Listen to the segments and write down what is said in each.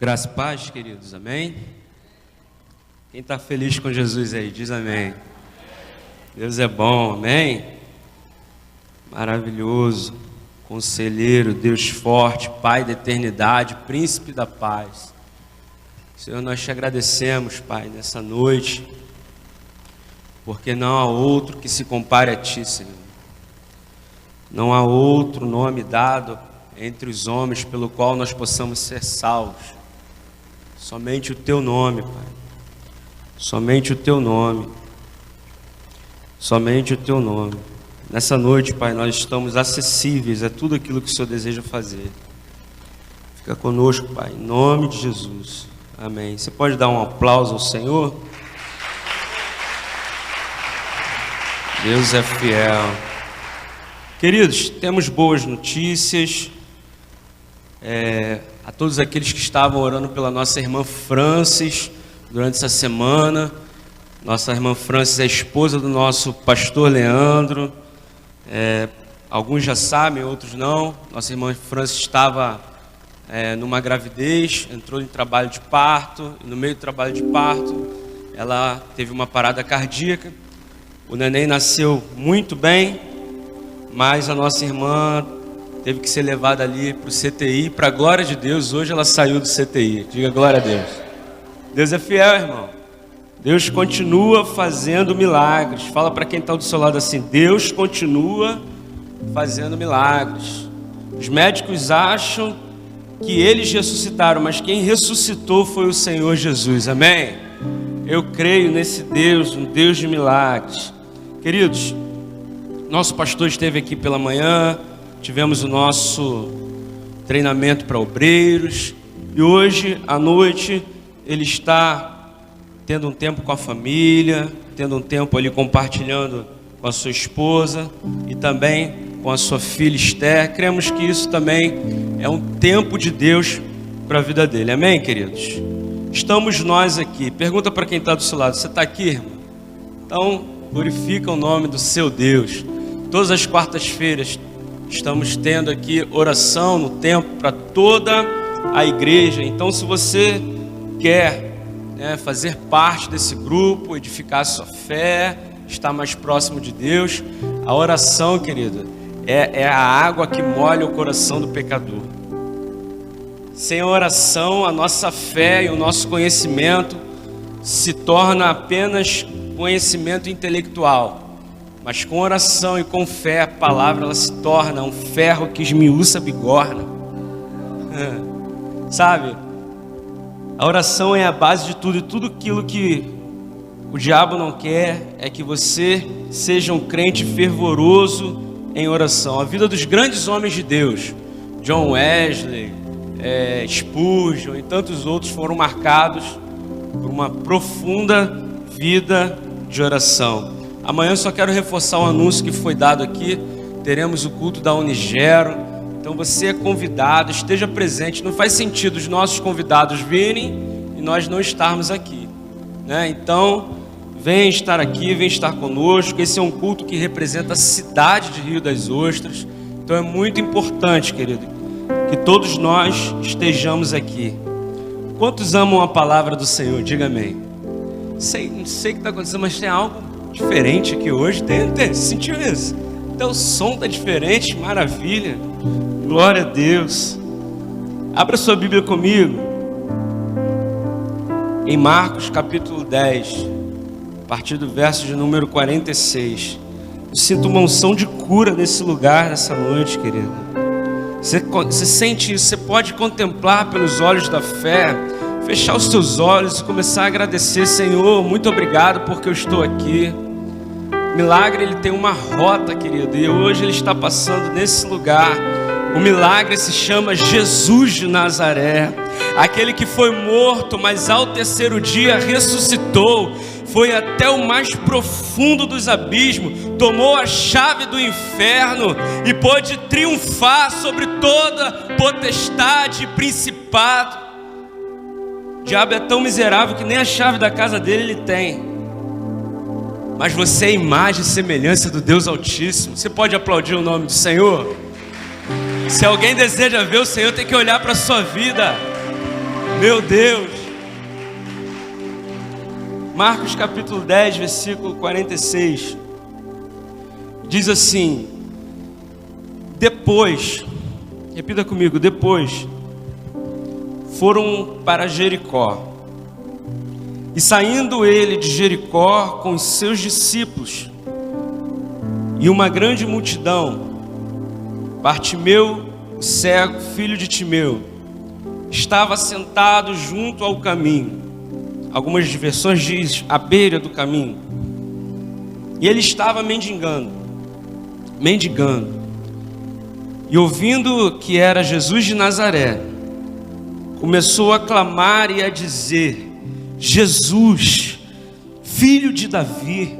Graça e paz, queridos, amém? Quem está feliz com Jesus aí, diz amém. Deus é bom, amém? Maravilhoso, conselheiro, Deus forte, Pai da eternidade, príncipe da paz. Senhor, nós te agradecemos, Pai, nessa noite, porque não há outro que se compare a Ti, Senhor. Não há outro nome dado entre os homens pelo qual nós possamos ser salvos. Somente o Teu nome, Pai. Somente o Teu nome. Somente o Teu nome. Nessa noite, Pai, nós estamos acessíveis a tudo aquilo que o Senhor deseja fazer. Fica conosco, Pai, em nome de Jesus. Amém. Você pode dar um aplauso ao Senhor? Deus é fiel. Queridos, temos boas notícias. A todos aqueles que estavam orando pela nossa irmã Francis durante essa semana. Nossa irmã Francis é a esposa do nosso pastor Leandro. Alguns já sabem, outros não. Nossa irmã Francis estava numa gravidez, entrou em trabalho de parto, e no meio do trabalho de parto ela teve uma parada cardíaca. O neném nasceu muito bem, mas a nossa irmã teve que ser levada ali para o CTI. Para a glória de Deus, hoje ela saiu do CTI. Diga glória a Deus. Deus é fiel, irmão. Deus continua fazendo milagres. Fala para quem está do seu lado assim: Deus continua fazendo milagres. Os médicos acham que eles ressuscitaram, mas quem ressuscitou foi o Senhor Jesus. Amém? Eu creio nesse Deus, um Deus de milagres. Queridos, nosso pastor esteve aqui pela manhã, tivemos o nosso treinamento para obreiros, e hoje à noite ele está tendo um tempo com a família, tendo um tempo ali compartilhando com a sua esposa e também com a sua filha Esther. Cremos que isso também é um tempo de Deus para a vida dele. Amém, queridos? Estamos nós aqui. Pergunta para quem está do seu lado: você está aqui, irmão? Então, glorifica o nome do seu Deus. Todas as quartas-feiras estamos tendo aqui oração no templo para toda a igreja. Então, se você quer fazer parte desse grupo, edificar a sua fé, estar mais próximo de Deus, a oração, querido, é a água que molha o coração do pecador. Sem a oração, a nossa fé e o nosso conhecimento se torna apenas conhecimento intelectual. Mas com oração e com fé, a palavra ela se torna um ferro que esmiuça a bigorna. Sabe? A oração é a base de tudo, e tudo aquilo que o diabo não quer é que você seja um crente fervoroso em oração. A vida dos grandes homens de Deus, John Wesley, Spurgeon e tantos outros, foram marcados por uma profunda vida de oração. Amanhã eu só quero reforçar um anúncio que foi dado aqui. Teremos o culto da Unigero. Então você é convidado, esteja presente. Não faz sentido os nossos convidados virem e nós não estarmos aqui, né? Então, vem estar aqui, vem estar conosco. Esse é um culto que representa a cidade de Rio das Ostras. Então é muito importante, querido, que todos nós estejamos aqui. Quantos amam a palavra do Senhor? Diga amém. Não sei o que está acontecendo, mas tem algo diferente aqui hoje. Você sentiu isso? Então o som está diferente, maravilha. Glória a Deus. Abra sua Bíblia comigo em Marcos capítulo 10, a partir do verso de número 46. Eu sinto uma unção de cura nesse lugar, nessa noite, querido. Você sente isso? Você pode contemplar pelos olhos da fé, fechar os seus olhos e começar a agradecer. Senhor, muito obrigado porque eu estou aqui. Milagre, ele tem uma rota, querido, e hoje ele está passando nesse lugar. O milagre se chama Jesus de Nazaré, aquele que foi morto, mas ao terceiro dia ressuscitou, foi até o mais profundo dos abismos, tomou a chave do inferno e pôde triunfar sobre toda potestade e principado. O diabo é tão miserável que nem a chave da casa dele ele tem. Mas você é imagem e semelhança do Deus Altíssimo. Você pode aplaudir o nome do Senhor? Se alguém deseja ver o Senhor, tem que olhar para a sua vida. Meu Deus! Marcos capítulo 10, versículo 46. Diz assim: depois, repita comigo, depois, foram para Jericó. E saindo ele de Jericó com os seus discípulos e uma grande multidão, Bartimeu, o cego, filho de Timeu, estava sentado junto ao caminho. Algumas versões dizem à beira do caminho. E ele estava mendigando. E ouvindo que era Jesus de Nazaré, começou a clamar e a dizer: Jesus, filho de Davi,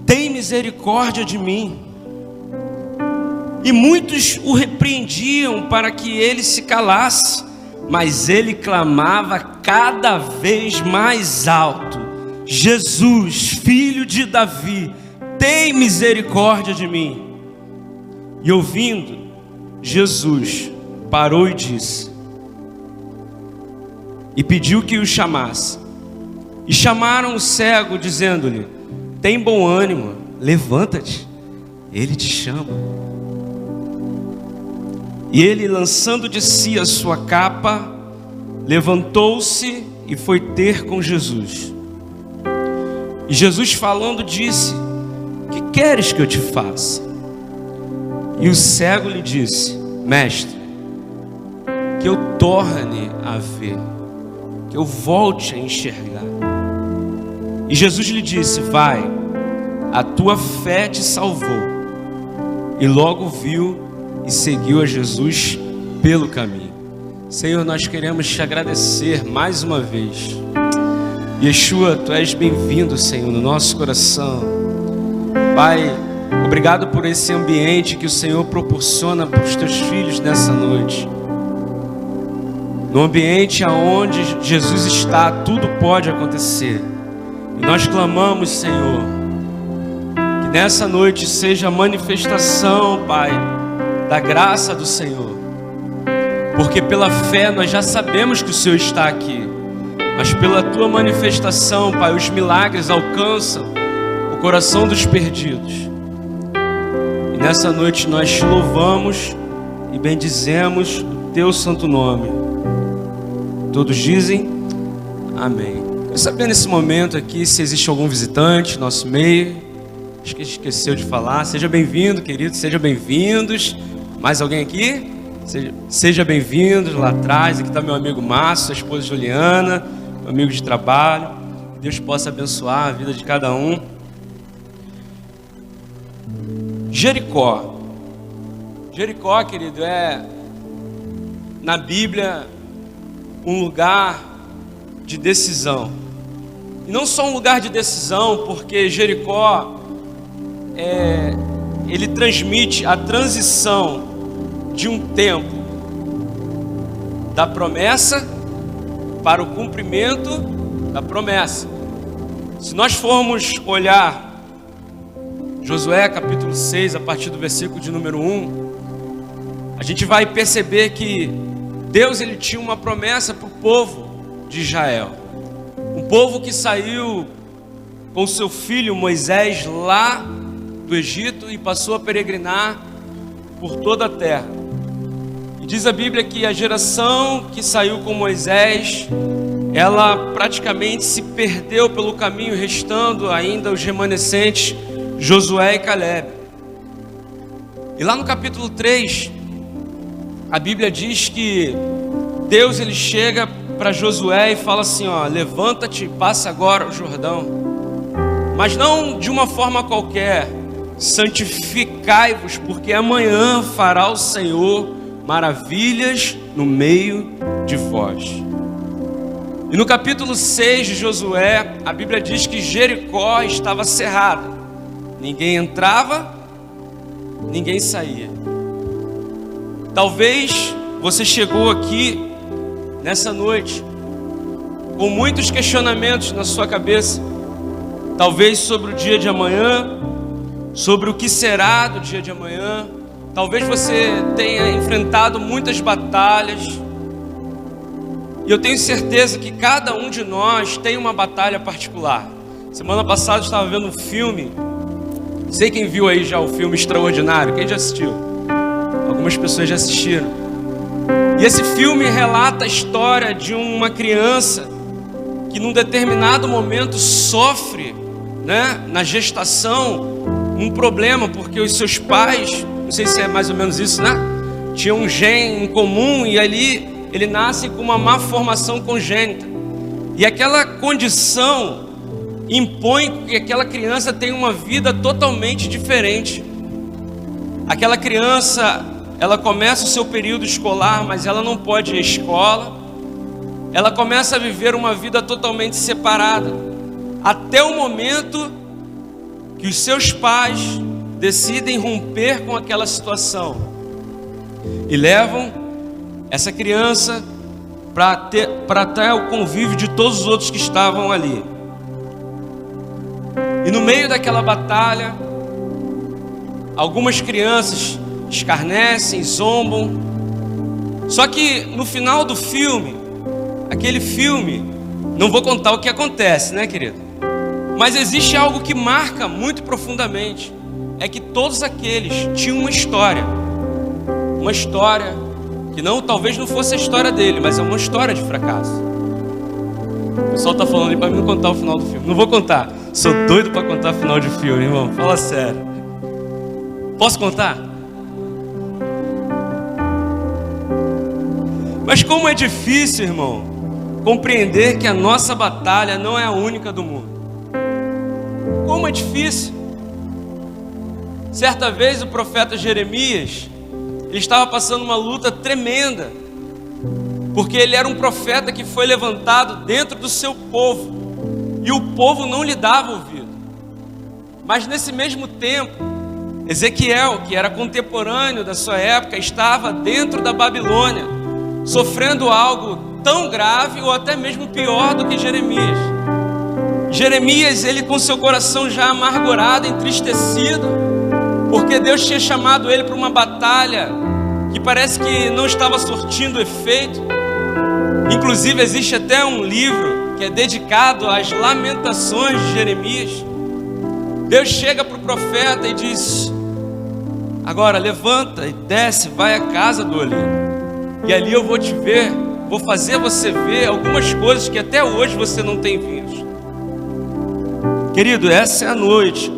tem misericórdia de mim. E muitos o repreendiam para que ele se calasse, mas ele clamava cada vez mais alto: Jesus, filho de Davi, tem misericórdia de mim. E ouvindo, Jesus parou e disse, e pediu que o chamasse. E chamaram o cego, dizendo-lhe: tem bom ânimo, levanta-te, ele te chama. E ele, lançando de si a sua capa, levantou-se e foi ter com Jesus. E Jesus, falando, disse: que queres que eu te faça? E o cego lhe disse: mestre, que eu torne a ver, que eu volte a enxergar. E Jesus lhe disse: vai, a tua fé te salvou. E logo viu e seguiu a Jesus pelo caminho. Senhor, nós queremos te agradecer mais uma vez. Yeshua, tu és bem-vindo, Senhor, no nosso coração. Pai, obrigado por esse ambiente que o Senhor proporciona para os teus filhos nessa noite. No ambiente aonde Jesus está, tudo pode acontecer. E nós clamamos, Senhor, que nessa noite seja a manifestação, Pai, da graça do Senhor. Porque pela fé nós já sabemos que o Senhor está aqui. Mas pela tua manifestação, Pai, os milagres alcançam o coração dos perdidos. E nessa noite nós te louvamos e bendizemos o teu santo nome. Todos dizem amém. Eu sabia nesse momento aqui se existe algum visitante no nosso meio. Acho que esqueceu de falar. Seja bem-vindo, querido, sejam bem-vindos. Mais alguém aqui? Seja bem-vindo lá atrás. Aqui está meu amigo Márcio, sua esposa Juliana, meu amigo de trabalho. Que Deus possa abençoar a vida de cada um. Jericó. Jericó, querido, é na Bíblia um lugar de decisão. E não só um lugar de decisão, porque Jericó ele transmite a transição de um tempo da promessa para o cumprimento da promessa. Se nós formos olhar Josué capítulo 6, a partir do versículo de número 1, a gente vai perceber que Deus ele tinha uma promessa para o povo de Israel. Um povo que saiu com seu filho Moisés lá do Egito e passou a peregrinar por toda a terra. E diz a Bíblia que a geração que saiu com Moisés, ela praticamente se perdeu pelo caminho, restando ainda os remanescentes Josué e Caleb. E lá no capítulo 3, a Bíblia diz que Deus ele chega para Josué e fala assim, ó, levanta-te e passa agora o Jordão. Mas não de uma forma qualquer. Santificai-vos, porque amanhã fará o Senhor maravilhas no meio de vós. E no capítulo 6 de Josué, a Bíblia diz que Jericó estava cerrada. Ninguém entrava, ninguém saía. Talvez você chegou aqui nessa noite com muitos questionamentos na sua cabeça. Talvez sobre o dia de amanhã, sobre o que será do dia de amanhã. Talvez você tenha enfrentado muitas batalhas. E eu tenho certeza que cada um de nós tem uma batalha particular. Semana passada eu estava vendo um filme. Sei quem viu aí já o filme Extraordinário. Quem já assistiu? Algumas pessoas já assistiram. E esse filme relata a história de uma criança que num determinado momento sofre, na gestação, um problema, porque os seus pais, não sei se é mais ou menos isso, tinham um gene em comum e ali ele nasce com uma má formação congênita. E aquela condição impõe que aquela criança tenha uma vida totalmente diferente. Aquela criança, ela começa o seu período escolar, mas ela não pode ir à escola. Ela começa a viver uma vida totalmente separada, até o momento que os seus pais decidem romper com aquela situação e levam essa criança para ter o convívio de todos os outros que estavam ali. E no meio daquela batalha, algumas crianças escarnecem, zombam. Só que no final do filme, aquele filme, não vou contar o que acontece, querido? Mas existe algo que marca muito profundamente. É que todos aqueles tinham uma história que talvez não fosse a história dele, mas é uma história de fracasso. O pessoal está falando ali para mim não contar o final do filme. Não vou contar. Sou doido para contar o final de filme, irmão. Fala sério. Posso contar? Mas como é difícil, irmão, compreender que a nossa batalha não é a única do mundo. Como é difícil. Certa vez o profeta Jeremias, ele estava passando uma luta tremenda, porque ele era um profeta que foi levantado dentro do seu povo, e o povo não lhe dava ouvido. Mas nesse mesmo tempo, Ezequiel, que era contemporâneo da sua época, estava dentro da Babilônia, sofrendo algo tão grave ou até mesmo pior do que Jeremias. Jeremias, ele com seu coração já amargurado, entristecido, porque Deus tinha chamado ele para uma batalha que parece que não estava surtindo efeito. Inclusive existe até um livro que é dedicado às lamentações de Jeremias. Deus chega para o profeta e diz: agora levanta e desce, vai à casa do oleiro, e ali eu vou te ver, vou fazer você ver algumas coisas que até hoje você não tem visto. Querido, essa é a noite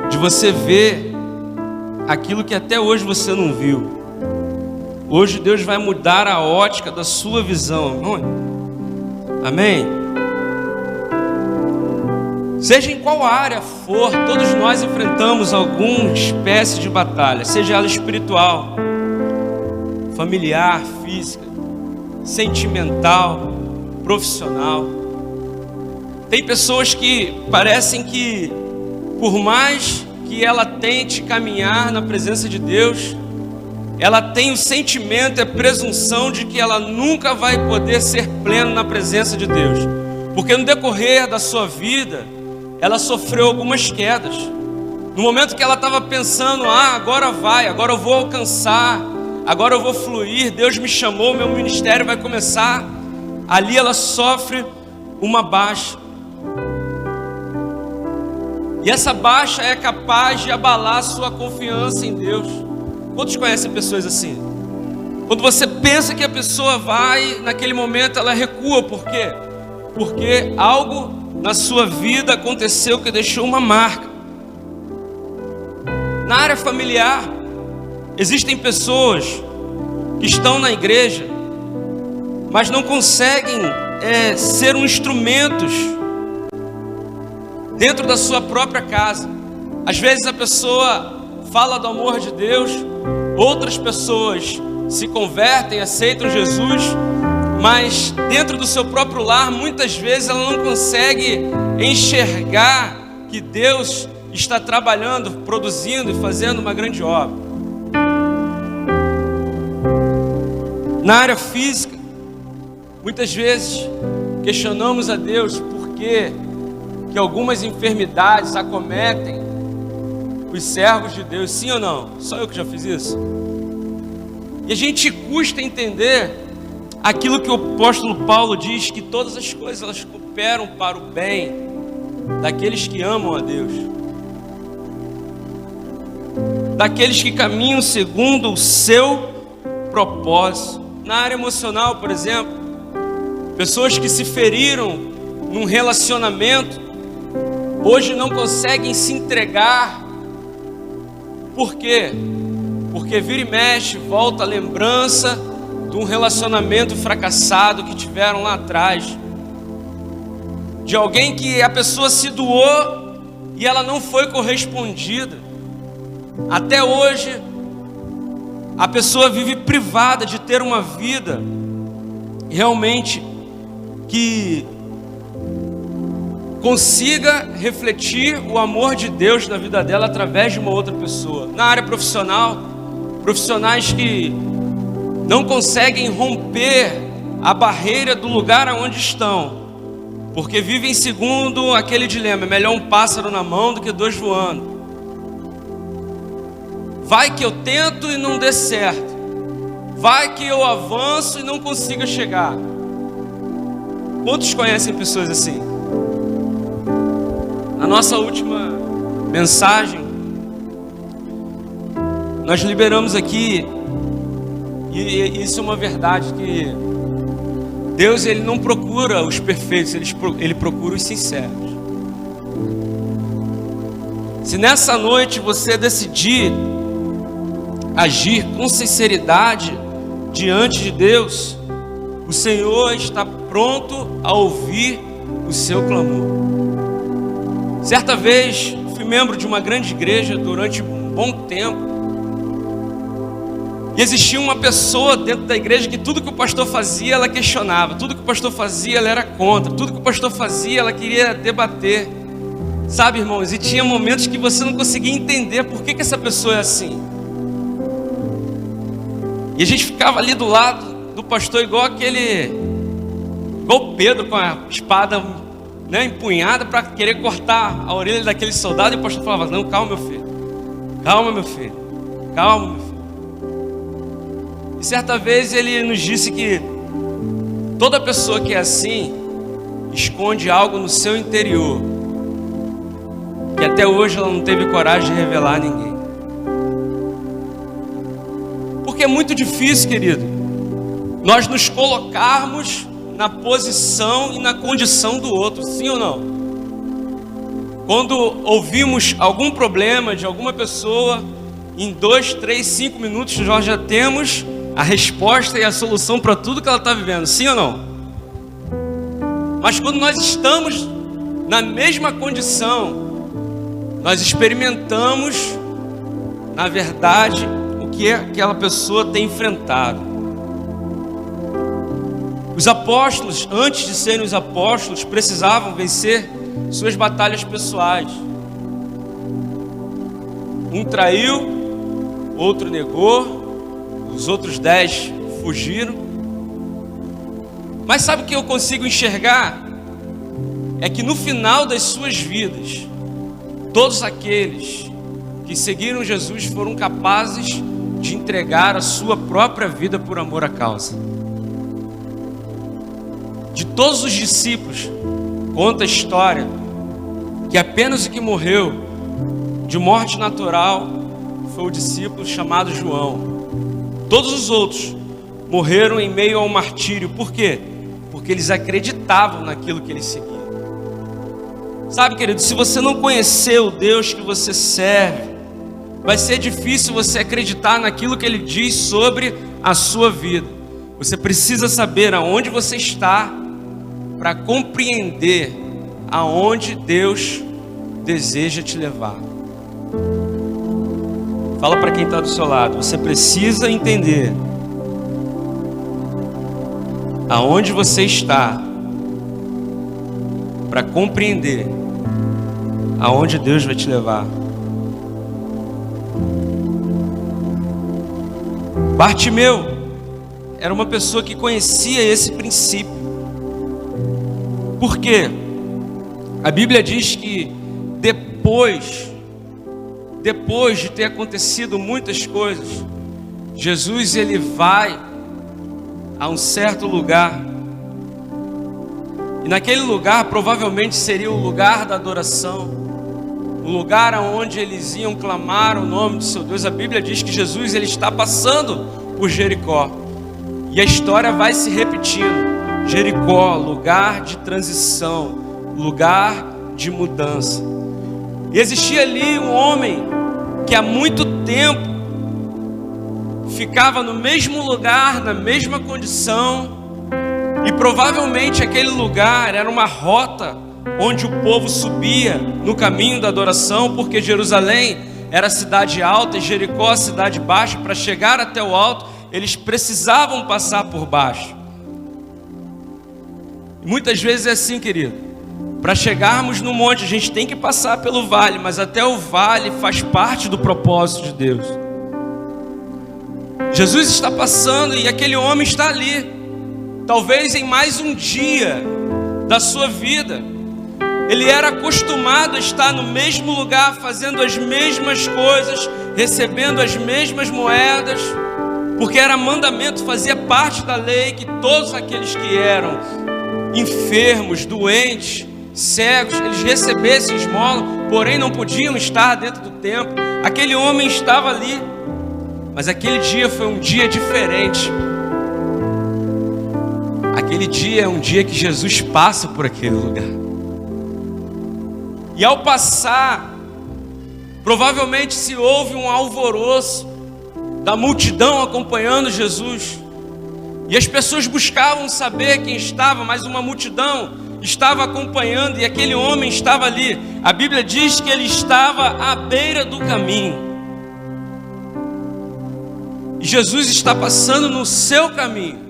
de você ver aquilo que até hoje você não viu. Hoje Deus vai mudar a ótica da sua visão. Amém? Seja em qual área for, todos nós enfrentamos alguma espécie de batalha, seja ela espiritual, familiar, física, sentimental, profissional. Tem pessoas que parecem que, por mais que ela tente caminhar na presença de Deus, ela tem o sentimento e a presunção de que ela nunca vai poder ser plena na presença de Deus, porque no decorrer da sua vida, ela sofreu algumas quedas. No momento que ela estava pensando, agora eu vou alcançar, agora eu vou fluir, Deus me chamou, meu ministério vai começar, ali ela sofre uma baixa. E essa baixa é capaz de abalar a sua confiança em Deus. Quantos conhecem pessoas assim? Quando você pensa que a pessoa vai, naquele momento ela recua. Por quê? Porque algo na sua vida aconteceu que deixou uma marca. Na área familiar, existem pessoas que estão na igreja, mas não conseguem ser instrumentos dentro da sua própria casa. Às vezes a pessoa fala do amor de Deus, outras pessoas se convertem, aceitam Jesus, mas dentro do seu próprio lar, muitas vezes ela não consegue enxergar que Deus está trabalhando, produzindo e fazendo uma grande obra. Na área física, muitas vezes questionamos a Deus por que algumas enfermidades acometem os servos de Deus. Sim ou não? Só eu que já fiz isso? E a gente custa entender aquilo que o apóstolo Paulo diz, que todas as coisas elas cooperam para o bem daqueles que amam a Deus, daqueles que caminham segundo o seu propósito. Na área emocional, por exemplo, pessoas que se feriram num relacionamento, hoje não conseguem se entregar. Por quê? Porque vira e mexe, volta a lembrança de um relacionamento fracassado que tiveram lá atrás, de alguém que a pessoa se doou e ela não foi correspondida. Até hoje, a pessoa vive privada de ter uma vida realmente que consiga refletir o amor de Deus na vida dela através de uma outra pessoa. Na área profissional, profissionais que não conseguem romper a barreira do lugar aonde estão, porque vivem segundo aquele dilema: é melhor um pássaro na mão do que dois voando. Vai que eu tento e não dê certo, vai que eu avanço e não consiga chegar. Quantos conhecem pessoas assim? Na nossa última mensagem, nós liberamos aqui, e isso é uma verdade, que Deus ele não procura os perfeitos, ele procura os sinceros. Se nessa noite você decidir agir com sinceridade diante de Deus, o Senhor está pronto a ouvir o seu clamor. Certa vez, fui membro de uma grande igreja durante um bom tempo, e existia uma pessoa dentro da igreja que tudo que o pastor fazia, ela questionava, tudo que o pastor fazia, ela era contra, tudo que o pastor fazia, ela queria debater. Sabe, irmãos, e tinha momentos que você não conseguia entender por que essa pessoa é assim. E a gente ficava ali do lado do pastor igual o Pedro com a espada, né, empunhada para querer cortar a orelha daquele soldado, e o pastor falava: não, calma, meu filho, calma, meu filho, calma, meu filho. E certa vez ele nos disse que toda pessoa que é assim esconde algo no seu interior que até hoje ela não teve coragem de revelar a ninguém. Porque é muito difícil, querido, nós nos colocarmos na posição e na condição do outro, sim ou não? Quando ouvimos algum problema de alguma pessoa, em 2, 3, 5 minutos nós já temos a resposta e a solução para tudo que ela está vivendo, sim ou não? Mas quando nós estamos na mesma condição, nós experimentamos, na verdade, o que aquela pessoa tem enfrentado. Os apóstolos, antes de serem os apóstolos, precisavam vencer suas batalhas pessoais. Um traiu, outro negou, os outros 10 fugiram. Mas sabe o que eu consigo enxergar? É que no final das suas vidas, todos aqueles que seguiram Jesus foram capazes de entregar a sua própria vida por amor à causa. De todos os discípulos, conta a história que apenas o que morreu de morte natural foi o discípulo chamado João. Todos os outros morreram em meio ao martírio. Por quê? Porque eles acreditavam naquilo que eles seguiam. Sabe, querido, se você não conhecer o Deus que você serve, vai ser difícil você acreditar naquilo que Ele diz sobre a sua vida. Você precisa saber aonde você está para compreender aonde Deus deseja te levar. Fala para quem está do seu lado: você precisa entender aonde você está para compreender aonde Deus vai te levar. Bartimeu era uma pessoa que conhecia esse princípio. Por quê? A Bíblia diz que depois de ter acontecido muitas coisas, Jesus ele vai a um certo lugar. E naquele lugar provavelmente seria o lugar da adoração, o lugar onde eles iam clamar o nome do seu Deus. A Bíblia diz que Jesus ele está passando por Jericó. E a história vai se repetindo. Jericó, lugar de transição, lugar de mudança. E existia ali um homem que há muito tempo ficava no mesmo lugar, na mesma condição, e provavelmente aquele lugar era uma rota onde o povo subia no caminho da adoração, porque Jerusalém era a cidade alta e Jericó a cidade baixa. Para chegar até o alto, eles precisavam passar por baixo. E muitas vezes é assim, querido. Para chegarmos no monte, a gente tem que passar pelo vale, mas até o vale faz parte do propósito de Deus. Jesus está passando e aquele homem está ali, talvez em mais um dia da sua vida. Ele era acostumado a estar no mesmo lugar, fazendo as mesmas coisas, recebendo as mesmas moedas, porque era mandamento, fazia parte da lei que todos aqueles que eram enfermos, doentes, cegos, eles recebessem esmola, porém não podiam estar dentro do templo. Aquele homem estava ali, mas aquele dia foi um dia diferente. Aquele dia é um dia que Jesus passa por aquele lugar. E ao passar, provavelmente se houve um alvoroço da multidão acompanhando Jesus. E as pessoas buscavam saber quem estava, mas uma multidão estava acompanhando e aquele homem estava ali. A Bíblia diz que ele estava à beira do caminho. E Jesus está passando no seu caminho.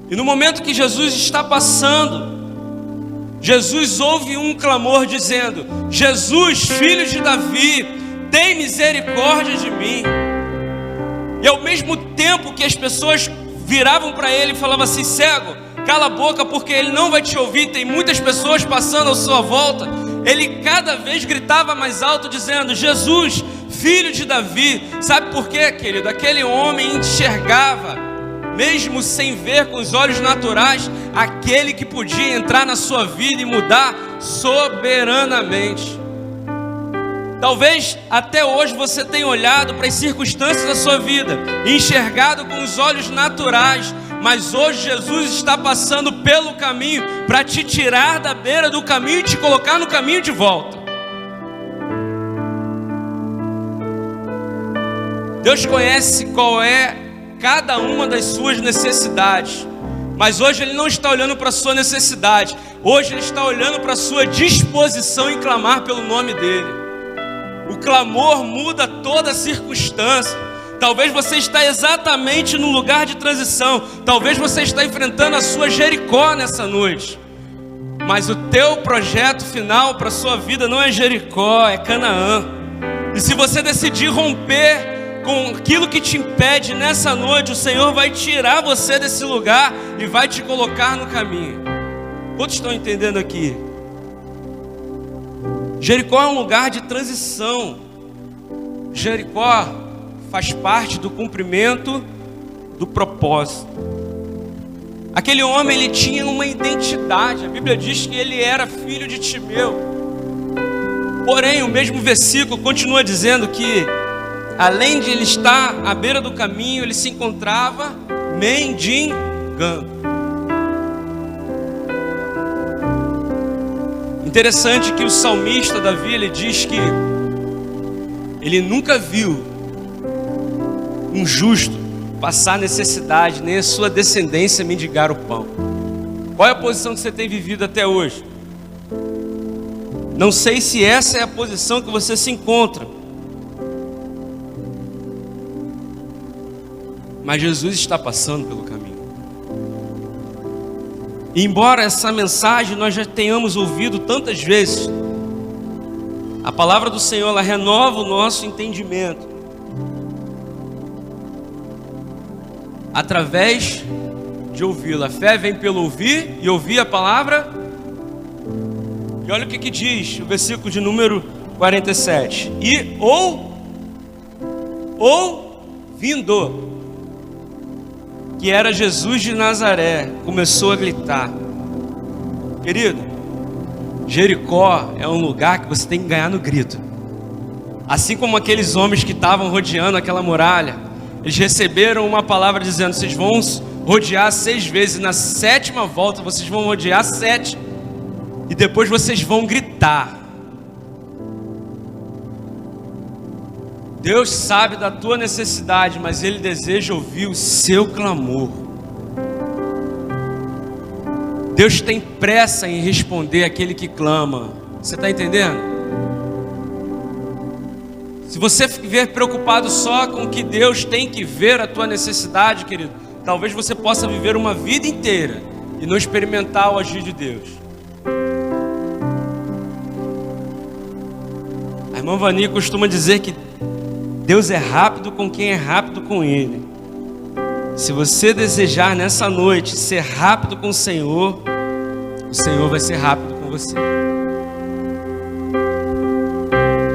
E no momento que Jesus está passando, Jesus ouve um clamor dizendo: Jesus, filho de Davi, tem misericórdia de mim. E ao mesmo tempo que as pessoas viravam para ele e falavam assim: cego, cala a boca porque ele não vai te ouvir, tem muitas pessoas passando à sua volta, ele cada vez gritava mais alto dizendo: Jesus, filho de Davi. Sabe por quê, querido? Aquele homem enxergava, mesmo sem ver com os olhos naturais, aquele que podia entrar na sua vida e mudar soberanamente. Talvez até hoje você tenha olhado para as circunstâncias da sua vida e enxergado com os olhos naturais, mas hoje Jesus está passando pelo caminho para te tirar da beira do caminho e te colocar no caminho de volta. Deus conhece qual é cada uma das suas necessidades, mas hoje Ele não está olhando para a sua necessidade, hoje Ele está olhando para a sua disposição em clamar pelo nome dEle. O clamor muda toda a circunstância. Talvez você está exatamente no lugar de transição, talvez você está enfrentando a sua Jericó nessa noite, mas o teu projeto final para a sua vida não é Jericó, é Canaã. E se você decidir romper com aquilo que te impede nessa noite, o Senhor vai tirar você desse lugar e vai te colocar no caminho. Quantos estão entendendo aqui? Jericó é um lugar de transição. Jericó faz parte do cumprimento do propósito. Aquele homem, ele tinha uma identidade. A Bíblia diz que ele era filho de Timeu. Porém, o mesmo versículo continua dizendo que, além de ele estar à beira do caminho, ele se encontrava mendigando. Interessante que o salmista Davi, ele diz que ele nunca viu um justo passar necessidade, nem a sua descendência mendigar o pão. Qual é a posição que você tem vivido até hoje? Não sei se essa é a posição que você se encontra, mas Jesus está passando pelo caminho. E embora essa mensagem nós já tenhamos ouvido tantas vezes, a palavra do Senhor, ela renova o nosso entendimento através de ouvi-la. A fé vem pelo ouvir e ouvir a palavra. E olha o que diz o versículo de número 47. E ouvindo. que era Jesus de Nazaré, começou a gritar. Querido, Jericó é um lugar que você tem que ganhar no grito. Assim como aqueles homens que estavam rodeando aquela muralha, eles receberam uma palavra dizendo: vocês vão rodear 6 vezes, e na 7ª volta vocês vão rodear 7, e depois vocês vão gritar. Deus sabe da tua necessidade, mas Ele deseja ouvir o seu clamor. Deus tem pressa em responder aquele que clama. Você está entendendo? Se você viver preocupado só com o que Deus tem que ver a tua necessidade, querido, talvez você possa viver uma vida inteira e não experimentar o agir de Deus. A irmã Vani costuma dizer que Deus é rápido com quem é rápido com Ele. Se você desejar nessa noite ser rápido com o Senhor vai ser rápido com você.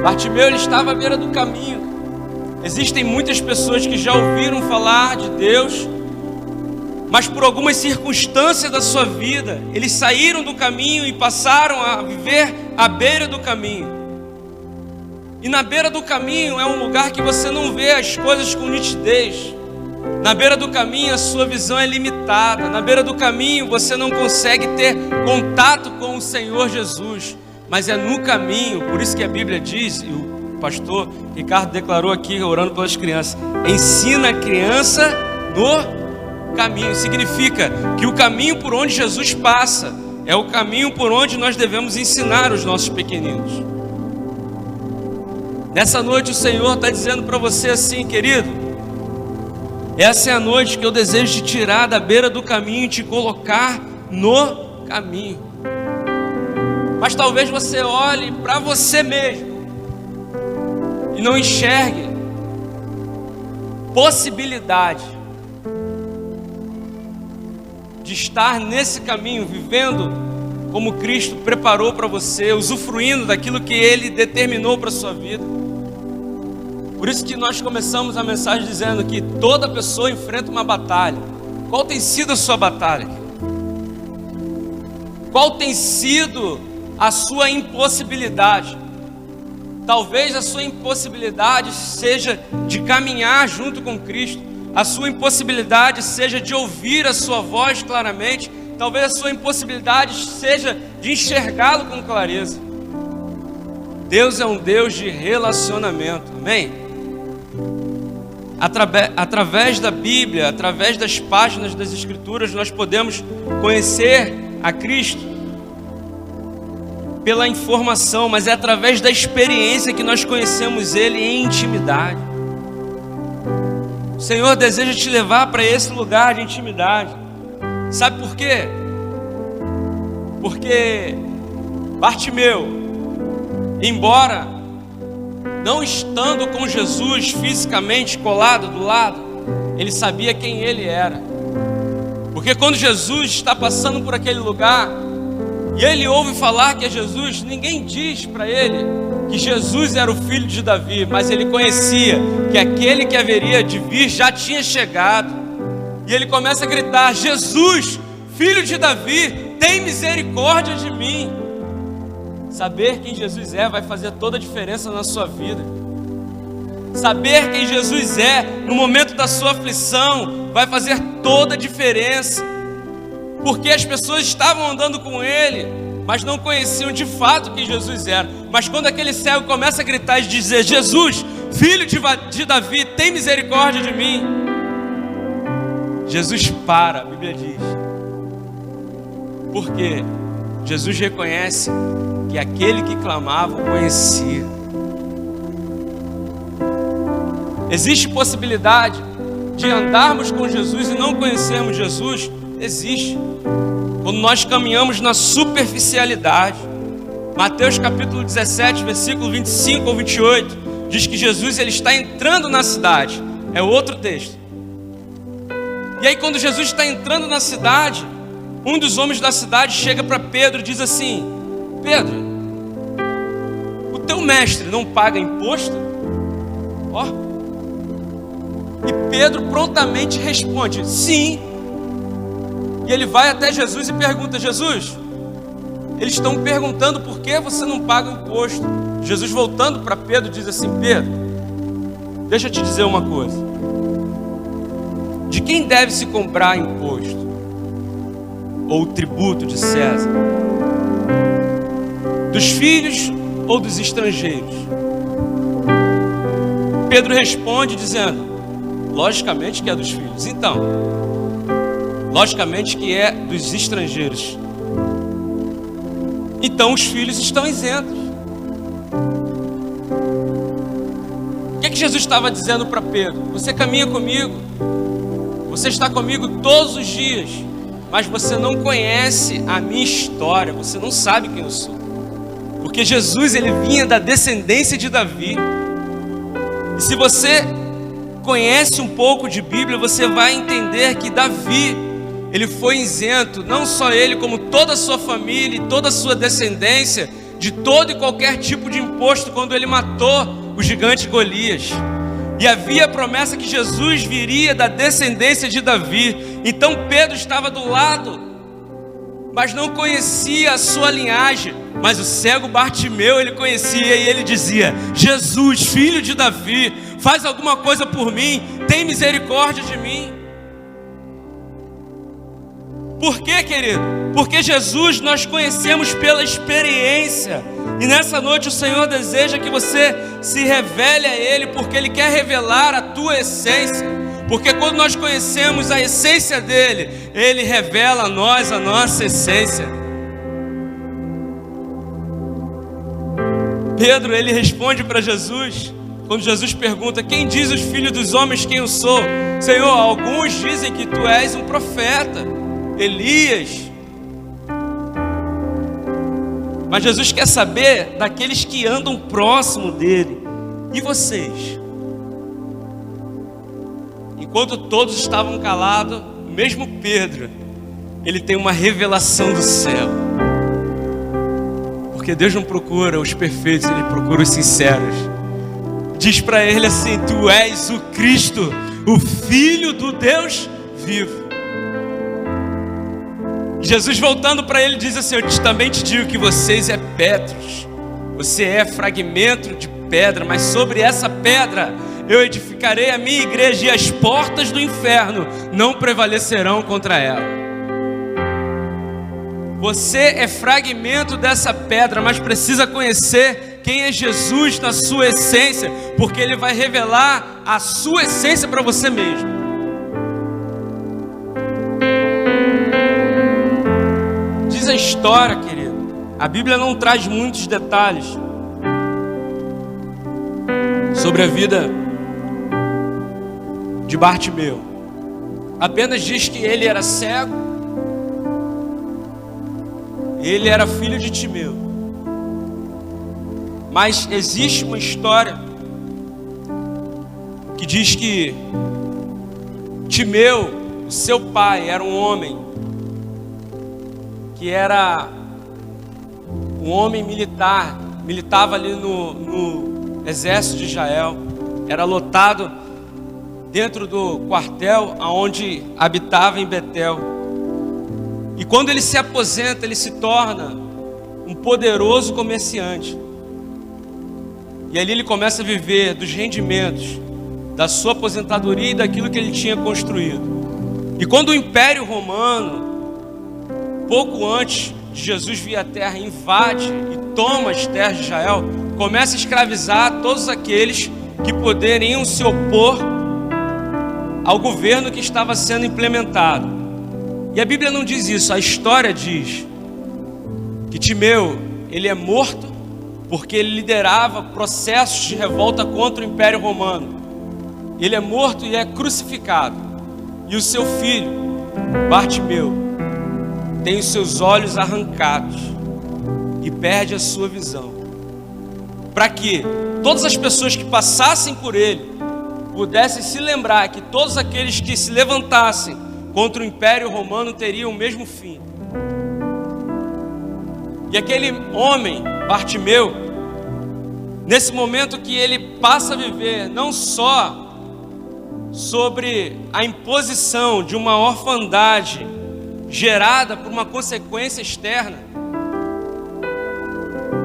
Bartimeu, ele estava à beira do caminho. Existem muitas pessoas que já ouviram falar de Deus, mas por algumas circunstâncias da sua vida, eles saíram do caminho e passaram a viver à beira do caminho. E na beira do caminho é um lugar que você não vê as coisas com nitidez. Na beira do caminho a sua visão é limitada. Na beira do caminho você não consegue ter contato com o Senhor Jesus. Mas é no caminho, por isso que a Bíblia diz, e o pastor Ricardo declarou aqui, orando pelas crianças: ensina a criança no caminho. Significa que o caminho por onde Jesus passa é o caminho por onde nós devemos ensinar os nossos pequeninos. Nessa noite o Senhor está dizendo para você assim: querido, essa é a noite que eu desejo te tirar da beira do caminho e te colocar no caminho. Mas talvez você olhe para você mesmo e não enxergue possibilidade de estar nesse caminho, vivendo como Cristo preparou para você, usufruindo daquilo que Ele determinou para a sua vida. Por isso que nós começamos a mensagem dizendo que toda pessoa enfrenta uma batalha. Qual tem sido a sua batalha? Qual tem sido a sua impossibilidade? Talvez a sua impossibilidade seja de caminhar junto com Cristo. A sua impossibilidade seja de ouvir a sua voz claramente. Talvez a sua impossibilidade seja de enxergá-lo com clareza. Deus é um Deus de relacionamento, amém? Através da Bíblia, através das páginas das Escrituras, nós podemos conhecer a Cristo pela informação, mas é através da experiência que nós conhecemos Ele em intimidade. O Senhor deseja te levar para esse lugar de intimidade. Sabe por quê? Porque Bartimeu, embora não estando com Jesus fisicamente colado do lado, ele sabia quem ele era. Porque quando Jesus está passando por aquele lugar e ele ouve falar que é Jesus, ninguém diz para ele que Jesus era o filho de Davi, mas ele conhecia que aquele que haveria de vir já tinha chegado. E ele começa a gritar: Jesus, filho de Davi, tem misericórdia de mim. Saber quem Jesus é vai fazer toda a diferença na sua vida. Saber quem Jesus é no momento da sua aflição vai fazer toda a diferença. Porque as pessoas estavam andando com Ele, mas não conheciam de fato quem Jesus era. Mas quando aquele cego começa a gritar e dizer: Jesus, filho de Davi, tem misericórdia de mim, Jesus para, a Bíblia diz. Porque Jesus reconhece que aquele que clamava o conhecia. Existe possibilidade de andarmos com Jesus e não conhecermos Jesus? Existe. Quando nós caminhamos na superficialidade. Mateus capítulo 17, versículo 25 ou 28, diz que Jesus ele está entrando na cidade. É outro texto. E aí quando Jesus está entrando na cidade, um dos homens da cidade chega para Pedro e diz assim: Pedro, teu mestre não paga imposto? Ó. E Pedro prontamente responde: sim. E ele vai até Jesus e pergunta: Jesus, eles estão perguntando por que você não paga o imposto. Jesus, voltando para Pedro, diz assim: Pedro, deixa eu te dizer uma coisa. De quem deve se cobrar imposto? Ou o tributo de César? Dos filhos ou dos estrangeiros? Pedro responde dizendo: logicamente que é dos filhos. Então, logicamente que é dos estrangeiros. Então os filhos estão isentos. O que Jesus estava dizendo para Pedro? Você caminha comigo, você está comigo todos os dias, mas você não conhece a minha história, você não sabe quem eu sou. Porque Jesus, ele vinha da descendência de Davi. E se você conhece um pouco de Bíblia, você vai entender que Davi, ele foi isento, não só ele, como toda a sua família e toda a sua descendência, de todo e qualquer tipo de imposto quando ele matou o gigante Golias. E havia a promessa que Jesus viria da descendência de Davi. Então Pedro estava do lado, mas não conhecia a sua linhagem. Mas o cego Bartimeu ele conhecia, e ele dizia: Jesus, filho de Davi, faz alguma coisa por mim, tem misericórdia de mim. Por quê, querido? Porque Jesus nós conhecemos pela experiência. E nessa noite o Senhor deseja que você se revele a Ele, porque Ele quer revelar a tua essência. Porque quando nós conhecemos a essência dEle, Ele revela a nós a nossa essência. Pedro, ele responde para Jesus, quando Jesus pergunta: quem diz os filhos dos homens quem eu sou? Senhor, alguns dizem que tu és um profeta, Elias. Mas Jesus quer saber daqueles que andam próximo dele. E vocês? Enquanto todos estavam calados, mesmo Pedro, ele tem uma revelação do céu. Porque Deus não procura os perfeitos, Ele procura os sinceros. Diz para ele assim: tu és o Cristo, o Filho do Deus vivo. Jesus, voltando para ele, diz assim: eu também te digo que vocês é Petros, você é fragmento de pedra, mas sobre essa pedra eu edificarei a minha igreja, e as portas do inferno não prevalecerão contra ela. Você é fragmento dessa pedra, mas precisa conhecer quem é Jesus na sua essência, porque Ele vai revelar a sua essência para você mesmo. Diz a história, querido, a Bíblia não traz muitos detalhes sobre a vida de Bartimeu. Apenas diz que ele era cego, ele era filho de Timeu. Mas existe uma história que diz que Timeu, o seu pai, era um homem que era um homem militar, militava ali no exército de Israel, era lotado dentro do quartel onde habitava em Betel. E quando ele se aposenta, ele se torna um poderoso comerciante. E ali ele começa a viver dos rendimentos da sua aposentadoria e daquilo que ele tinha construído. E quando o Império Romano, pouco antes de Jesus vir à terra, invade e toma as terras de Israel, começa a escravizar todos aqueles que poderiam se opor ao governo que estava sendo implementado. E a Bíblia não diz isso, a história diz que Timeu, ele é morto porque ele liderava processos de revolta contra o Império Romano. Ele é morto e é crucificado. E o seu filho, Bartimeu, tem os seus olhos arrancados e perde a sua visão. Para que todas as pessoas que passassem por ele pudessem se lembrar que todos aqueles que se levantassem contra o Império Romano teriam o mesmo fim. E aquele homem, Bartimeu, nesse momento que ele passa a viver não só sobre a imposição de uma orfandade gerada por uma consequência externa,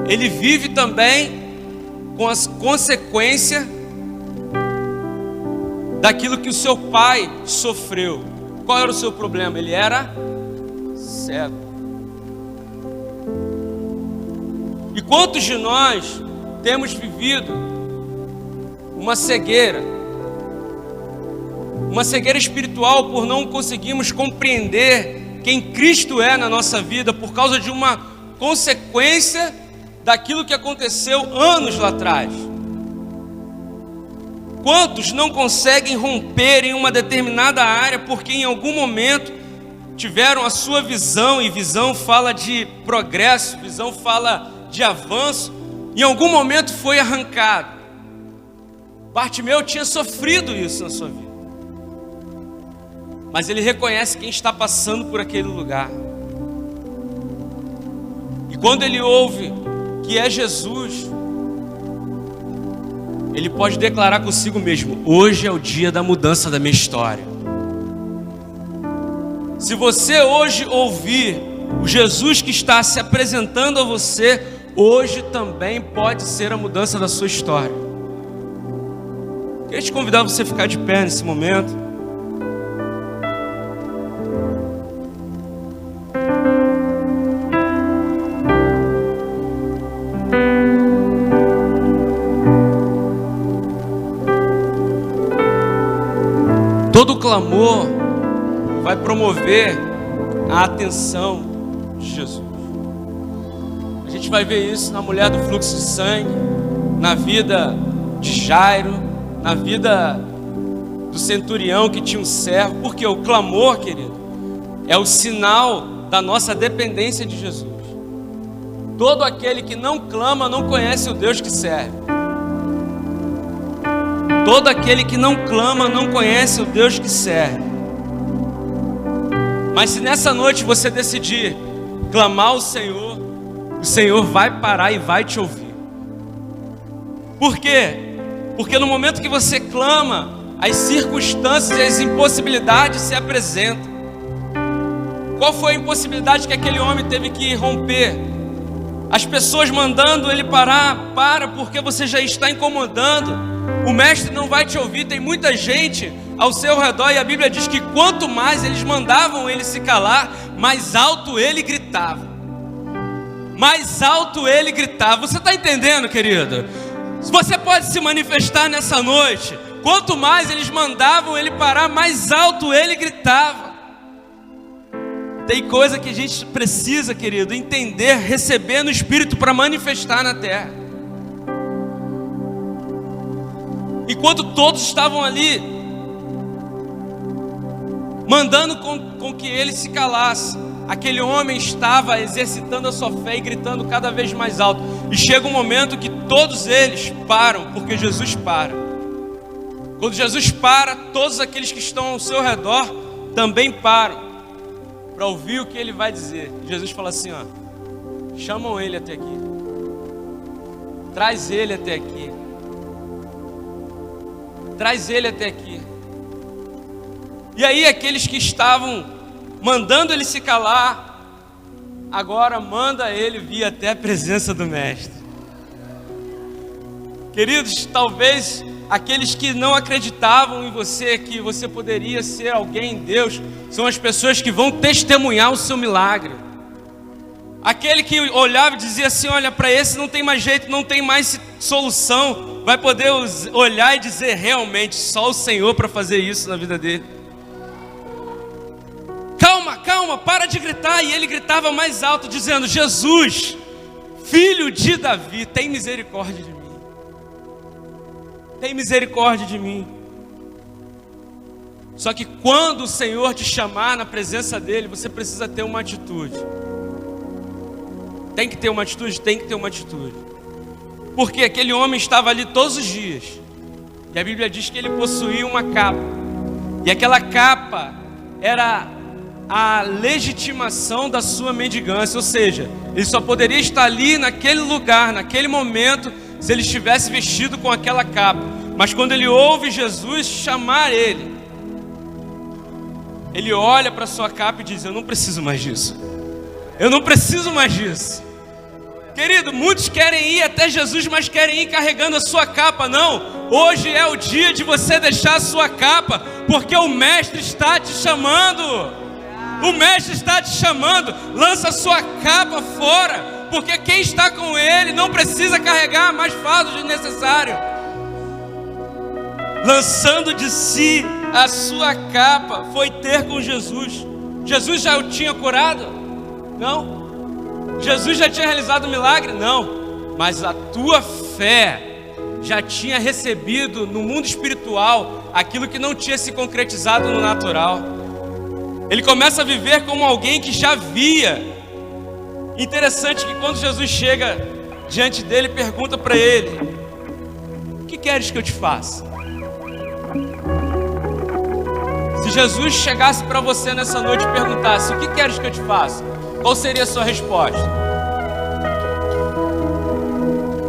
ele vive também com as consequências daquilo que o seu pai sofreu. Qual era o seu problema? Ele era cego. E quantos de nós temos vivido uma cegueira espiritual por não conseguirmos compreender quem Cristo é na nossa vida por causa de uma consequência daquilo que aconteceu anos lá atrás? Quantos não conseguem romper em uma determinada área porque em algum momento tiveram a sua visão, e visão fala de progresso, visão fala de avanço, em algum momento foi arrancado? Bartimeu tinha sofrido isso na sua vida, mas ele reconhece quem está passando por aquele lugar, e quando ele ouve que é Jesus, ele pode declarar consigo mesmo: hoje é o dia da mudança da minha história. Se você hoje ouvir o Jesus que está se apresentando a você, hoje também pode ser a mudança da sua história. Queria te convidar a você ficar de pé nesse momento. Todo clamor vai promover a atenção de Jesus. A gente vai ver isso na mulher do fluxo de sangue, na vida de Jairo, na vida do centurião que tinha um servo. Porque o clamor, querido, é o sinal da nossa dependência de Jesus. Todo aquele que não clama não conhece o Deus que serve. Todo aquele que não clama não conhece o Deus que serve. Mas se nessa noite você decidir clamar ao Senhor, o Senhor vai parar e vai te ouvir. Por quê? Porque no momento que você clama, as circunstâncias e as impossibilidades se apresentam. Qual foi a impossibilidade que aquele homem teve que romper? As pessoas mandando ele parar. Para, porque você já está incomodando. O mestre não vai te ouvir. Tem muita gente ao seu redor, e a Bíblia diz que quanto mais eles mandavam ele se calar, mais alto ele gritava. Mais alto ele gritava. Você está entendendo, querido? Você pode se manifestar nessa noite. Quanto mais eles mandavam ele parar, mais alto ele gritava. Tem coisa que a gente precisa, querido, entender, receber no Espírito para manifestar na terra. Enquanto todos estavam ali mandando com que ele se calasse, aquele homem estava exercitando a sua fé e gritando cada vez mais alto. E chega um momento que todos eles param, porque Jesus para. Quando Jesus para, todos aqueles que estão ao seu redor também param para ouvir o que ele vai dizer. Jesus fala assim, ó: chamam ele até aqui, traz ele até aqui, traz ele até aqui. E aí aqueles que estavam mandando ele se calar, agora manda ele vir até a presença do mestre. Queridos, talvez aqueles que não acreditavam em você, que você poderia ser alguém em Deus, são as pessoas que vão testemunhar o seu milagre. Aquele que olhava e dizia assim: olha, para esse não tem mais jeito, não tem mais solução, vai poder olhar e dizer: realmente, só o Senhor para fazer isso na vida dele. Calma, calma, para de gritar. E ele gritava mais alto, dizendo: Jesus, filho de Davi, tem misericórdia de mim. Tem misericórdia de mim. Só que quando o Senhor te chamar na presença dele, você precisa ter uma atitude. Tem que ter uma atitude? Tem que ter uma atitude. Porque aquele homem estava ali todos os dias. E a Bíblia diz que ele possuía uma capa. E aquela capa era a legitimação da sua mendigância. Ou seja, ele só poderia estar ali naquele lugar, naquele momento, se ele estivesse vestido com aquela capa. Mas quando ele ouve Jesus chamar ele olha para sua capa e diz: eu não preciso mais disso. Eu não preciso mais disso. Querido, muitos querem ir até Jesus, mas querem ir carregando a sua capa. Não, hoje é o dia de você deixar a sua capa, porque o Mestre está te chamando. O Mestre está te chamando. Lança a sua capa fora, porque quem está com Ele não precisa carregar mais fardo desnecessário. Lançando de si a sua capa, foi ter com Jesus. Jesus já o tinha curado? Não. Jesus já tinha realizado um milagre? Não. Mas a tua fé já tinha recebido no mundo espiritual aquilo que não tinha se concretizado no natural. Ele começa a viver como alguém que já via. Interessante que quando Jesus chega diante dele, pergunta para ele: o que queres que eu te faça? Se Jesus chegasse para você nessa noite e perguntasse: o que queres que eu te faça? Qual seria a sua resposta?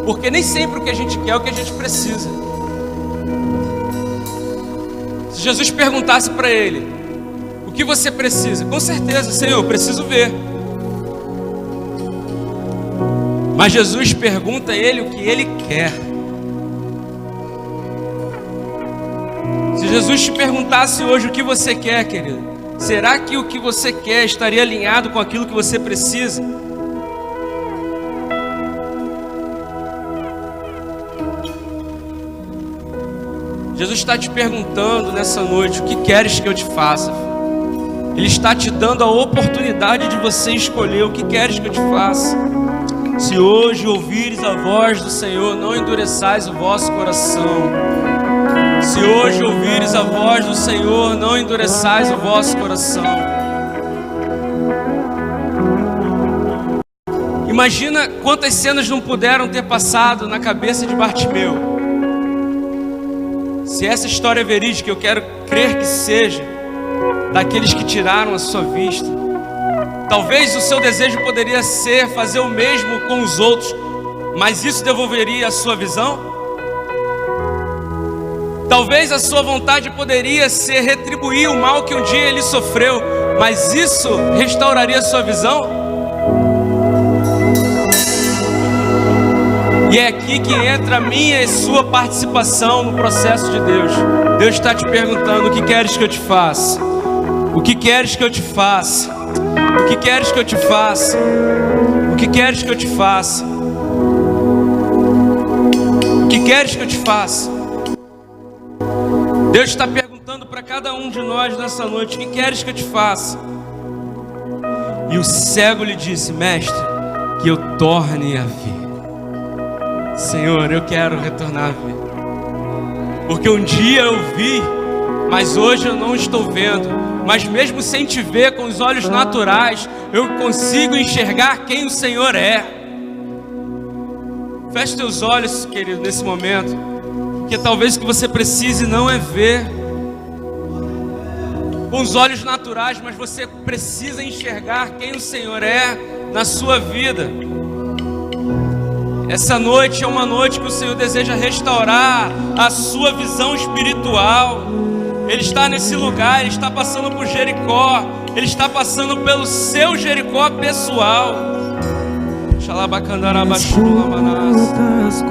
Porque nem sempre o que a gente quer é o que a gente precisa. Se Jesus perguntasse para ele: o que você precisa? Com certeza: Senhor, eu preciso ver. Mas Jesus pergunta a ele o que ele quer. Se Jesus te perguntasse hoje o que você quer, querido, será que o que você quer estaria alinhado com aquilo que você precisa? Jesus está te perguntando nessa noite: o que queres que eu te faça? Ele está te dando a oportunidade de você escolher o que queres que eu te faça. Se hoje ouvires a voz do Senhor, não endureçais o vosso coração. Se hoje ouvires a voz do Senhor, não endureçais o vosso coração. Imagina quantas cenas não puderam ter passado na cabeça de Bartimeu. Se essa história é verídica, eu quero crer que seja, daqueles que tiraram a sua vista. Talvez o seu desejo poderia ser fazer o mesmo com os outros, mas isso devolveria a sua visão? Talvez a sua vontade poderia ser retribuir o mal que um dia ele sofreu, mas isso restauraria a sua visão? E é aqui que entra a minha e sua participação no processo de Deus. Deus está te perguntando: o que queres que eu te faça? O que queres que eu te faça? O que queres que eu te faça? O que queres que eu te faça? O que queres que eu te faça? Deus está perguntando para cada um de nós nessa noite: o que queres que eu te faça? E o cego lhe disse: Mestre, que eu torne a ver. Senhor, eu quero retornar a ver. Porque um dia eu vi, mas hoje eu não estou vendo. Mas mesmo sem te ver com os olhos naturais, eu consigo enxergar quem o Senhor é. Feche teus olhos, querido, nesse momento. Porque talvez o que você precise não é ver com os olhos naturais, mas você precisa enxergar quem o Senhor é na sua vida. Essa noite é uma noite que o Senhor deseja restaurar a sua visão espiritual. Ele está nesse lugar, Ele está passando por Jericó, Ele está passando pelo seu Jericó pessoal. Xalabacandarabachulamanás.